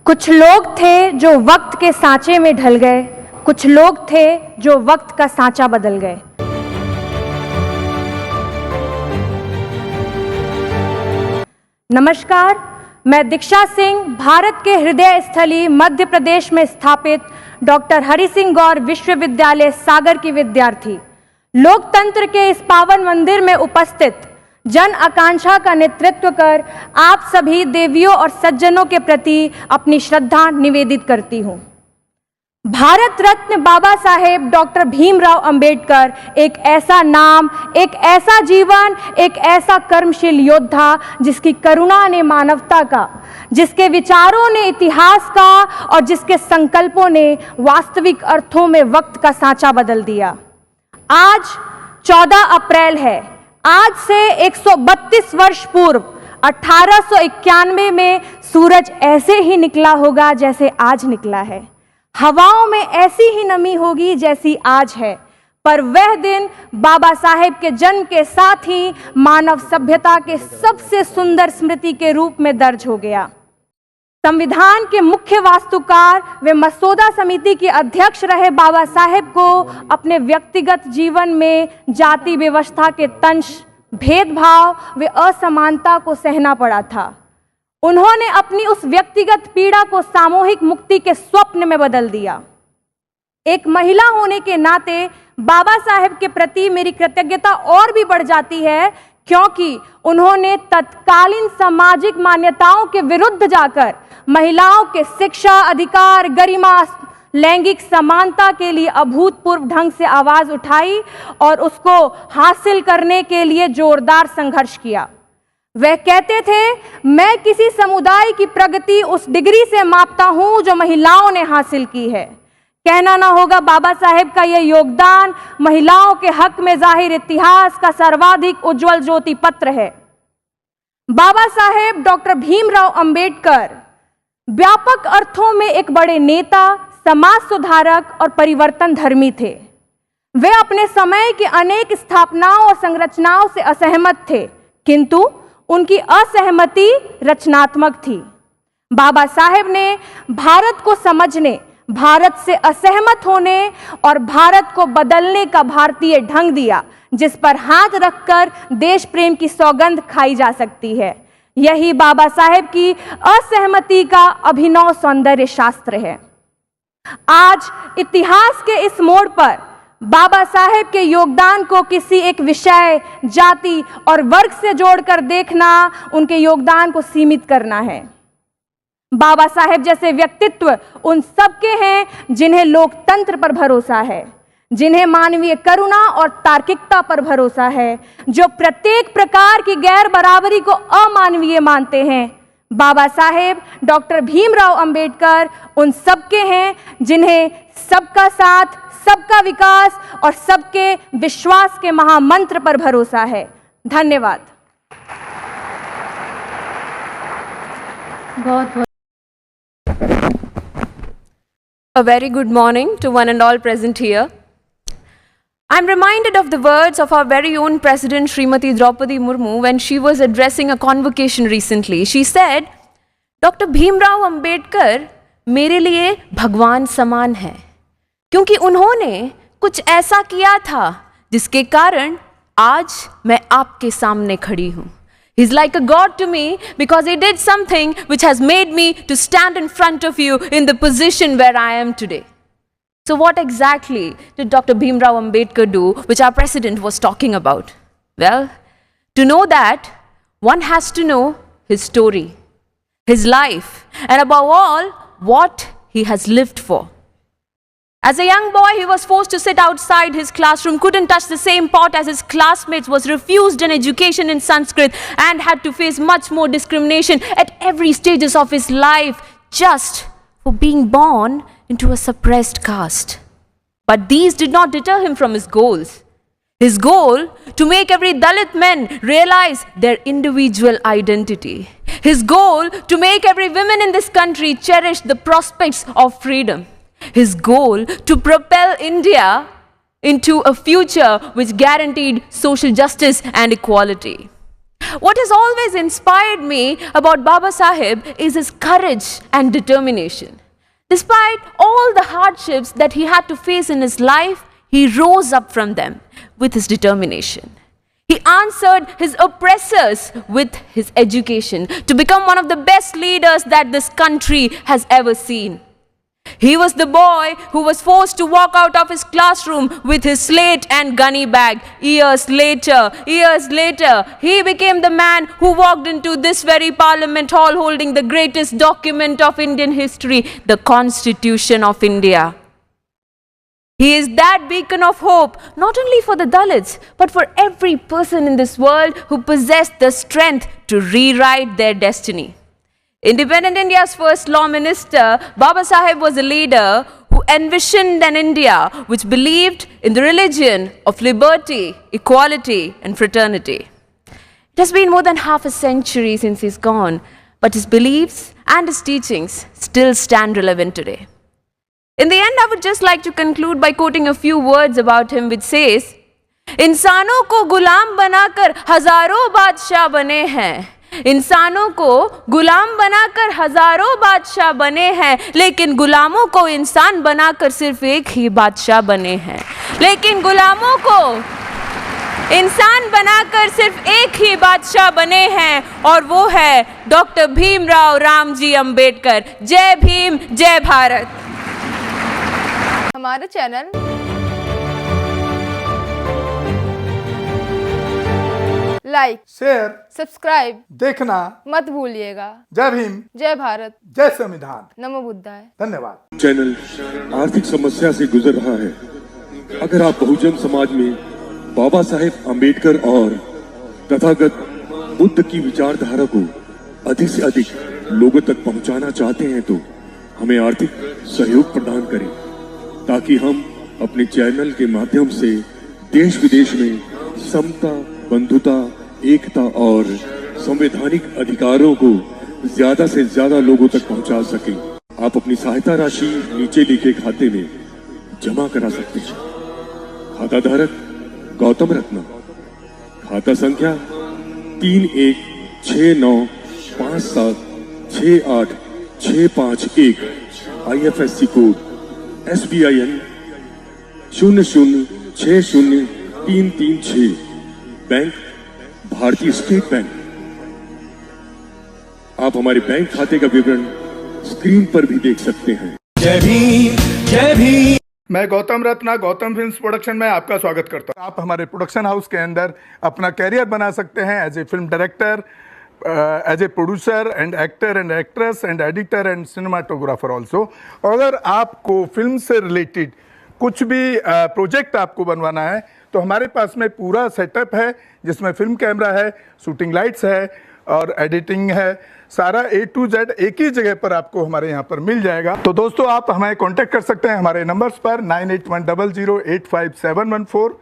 कुछ लोग थे जो वक्त के सांचे में ढल गए, कुछ लोग थे जो वक्त का सांचा बदल गए। नमस्कार, मैं दीक्षा सिंह, भारत के हृदय स्थली मध्य प्रदेश में स्थापित डॉक्टर हरि सिंह गौर विश्वविद्यालय सागर की विद्यार्थी, लोकतंत्र के इस पावन मंदिर में उपस्थित जन आकांक्षा का नेतृत्व कर आप सभी देवियों और सज्जनों के प्रति अपनी श्रद्धा निवेदित करती हूँ। भारत रत्न बाबा साहेब डॉक्टर भीमराव अंबेडकर एक ऐसा नाम, एक ऐसा जीवन, एक ऐसा कर्मशील योद्धा जिसकी करुणा ने मानवता का, जिसके विचारों ने इतिहास का और जिसके संकल्पों ने वास्तविक अर्थों में वक्त का सांचा बदल दिया। आज 14 अप्रैल है। आज से 132 वर्ष पूर्व 1891 में सूरज ऐसे ही निकला होगा जैसे आज निकला है। हवाओं में ऐसी ही नमी होगी जैसी आज है, पर वह दिन बाबा साहेब के जन्म के साथ ही मानव सभ्यता के सबसे सुंदर स्मृति के रूप में दर्ज हो गया। संविधान के मुख्य वास्तुकार व मसौदा समिति के अध्यक्ष रहे बाबा साहेब को अपने व्यक्तिगत जीवन में जाति व्यवस्था के तंश, भेदभाव व असमानता को सहना पड़ा था। उन्होंने अपनी उस व्यक्तिगत पीड़ा को सामूहिक मुक्ति के स्वप्न में बदल दिया। एक महिला होने के नाते बाबा साहेब के प्रति मेरी कृतज्ञता और भी बढ़ जाती है, क्योंकि उन्होंने तत्कालीन सामाजिक मान्यताओं के विरुद्ध जाकर महिलाओं के शिक्षा, अधिकार, गरिमा, लैंगिक समानता के लिए अभूतपूर्व ढंग से आवाज उठाई और उसको हासिल करने के लिए जोरदार संघर्ष किया। वह कहते थे, मैं किसी समुदाय की प्रगति उस डिग्री से मापता हूं जो महिलाओं ने हासिल की है। कहना ना होगा, बाबा साहेब का यह योगदान महिलाओं के हक में जाहिर इतिहास का सर्वाधिक उज्जवल ज्योति पत्र है। बाबा साहेब डॉक्टर भीमराव अंबेडकर व्यापक अर्थों में एक बड़े नेता, समाज सुधारक और परिवर्तन धर्मी थे। वे अपने समय की अनेक स्थापनाओं और संरचनाओं से असहमत थे, किंतु उनकी असहमति रचनात्मक थी। बाबा साहेब ने भारत को समझने, भारत से असहमत होने और भारत को बदलने का भारतीय ढंग दिया, जिस पर हाथ रखकर देश प्रेम की सौगंध खाई जा सकती है। यही बाबा साहेब की असहमति का अभिनव सौंदर्य शास्त्र है। आज इतिहास के इस मोड़ पर बाबा साहेब के योगदान को किसी एक विषय, जाति और वर्ग से जोड़कर देखना उनके योगदान को सीमित करना है। बाबा साहेब जैसे व्यक्तित्व उन सबके हैं जिन्हें लोकतंत्र पर भरोसा है, जिन्हें मानवीय करुणा और तार्किकता पर भरोसा है, जो प्रत्येक प्रकार की गैर बराबरी को अमानवीय मानते हैं। बाबा साहेब डॉक्टर भीमराव अंबेडकर उन सबके हैं जिन्हें सबका साथ, सबका विकास और सबके विश्वास के महामंत्र पर भरोसा है। धन्यवाद। बहुत बहुत A very good morning to one and all present here. I'm reminded of the words of our very own President Srimati Draupadi Murmu when she was addressing a convocation recently. She said, Dr. Bhimrao Ambedkar मेरे लिए भगवान समान है, क्योंकि उन्होंने कुछ ऐसा किया था जिसके कारण आज मैं आपके सामने खड़ी हूँ. He's like a god to me because he did something which has made me to stand in front of you in the position where I am today. So what exactly did Dr. Bhimrao Ambedkar do, which our president was talking about? Well, to know that, one has to know his story, his life, and above all, what he has lived for. As a young boy, he was forced to sit outside his classroom, couldn't touch the same pot as his classmates, was refused an education in Sanskrit, and had to face much more discrimination at every stages of his life just for being born into a suppressed caste. But these did not deter him from his goals. His goal to make every Dalit man realize their individual identity. His goal to make every woman in this country cherish the prospects of freedom. His goal to propel India into a future which guaranteed social justice and equality. What has always inspired me about Baba Saheb is his courage and determination. Despite all the hardships that he had to face in his life, he rose up from them with his determination. He answered his oppressors with his education to become one of the best leaders that this country has ever seen. He was the boy who was forced to walk out of his classroom with his slate and gunny bag. Years later, he became the man who walked into this very Parliament hall holding the greatest document of Indian history, the Constitution of India. He is that beacon of hope, not only for the Dalits, but for every person in this world who possessed the strength to rewrite their destiny. Independent India's first law minister, Baba Saheb was a leader who envisioned an India which believed in the religion of liberty, equality, and fraternity. It has been more than half a century since he's gone, but his beliefs and his teachings still stand relevant today. In the end, I would just like to conclude by quoting a few words about him, which says, इंसानों को गुलाम बनाकर हजारों बादशाह बने हैं. इंसानों को गुलाम बनाकर हजारों बादशाह बने हैं, लेकिन गुलामों को इंसान बनाकर सिर्फ एक ही बादशाह बने हैं. लेकिन गुलामों को इंसान बनाकर सिर्फ एक ही बादशाह बने हैं, और वो है डॉक्टर भीमराव रामजी अंबेडकर. जय भीम, जय भारत. हमारे चैनल लाइक, शेयर, सब्सक्राइब देखना मत भूलिएगा. जय भीम, जय भारत, जय संविधान. नमो बुद्धाय. धन्यवाद. चैनल आर्थिक समस्या से गुजर रहा है. अगर आप बहुजन समाज में बाबा साहेब अंबेडकर और तथागत बुद्ध की विचारधारा को अधिक से अधिक लोगों तक पहुंचाना चाहते हैं तो हमें आर्थिक सहयोग प्रदान करें, ताकि हम अपने चैनल के माध्यम से देश विदेश में समता, बंधुता, एकता और संवैधानिक अधिकारों को ज्यादा से ज्यादा लोगों तक पहुंचा सकें. आप अपनी सहायता राशि नीचे लिखे खाते में जमा करा सकते हैं. खाता धारक गौतम रत्ना, खाता संख्या 3169576865 IFSC कोड SBIN 0060336, बैंक भारतीय स्टेट बैंक. आप हमारे बैंक खाते का विवरण स्क्रीन पर भी देख सकते हैं. जय भीम, जय भीम. मैं गौतम रत्ना गौतम फिल्म्स प्रोडक्शन में आपका स्वागत करता हूं. आप हमारे प्रोडक्शन हाउस के अंदर अपना कैरियर बना सकते हैं as a film director, as a producer and actor and actress and editor and cinematographer also. अगर आपको फिल्म से रिलेटेड कुछ भी प्रोजेक्ट आपको बनवाना है तो हमारे पास में पूरा सेटअप है, जिसमें फिल्म कैमरा है, शूटिंग लाइट्स है और एडिटिंग है. सारा A to Z एक ही जगह पर आपको हमारे यहाँ पर मिल जाएगा. तो दोस्तों, आप हमें कांटेक्ट कर सकते हैं हमारे नंबर्स पर 9810085714.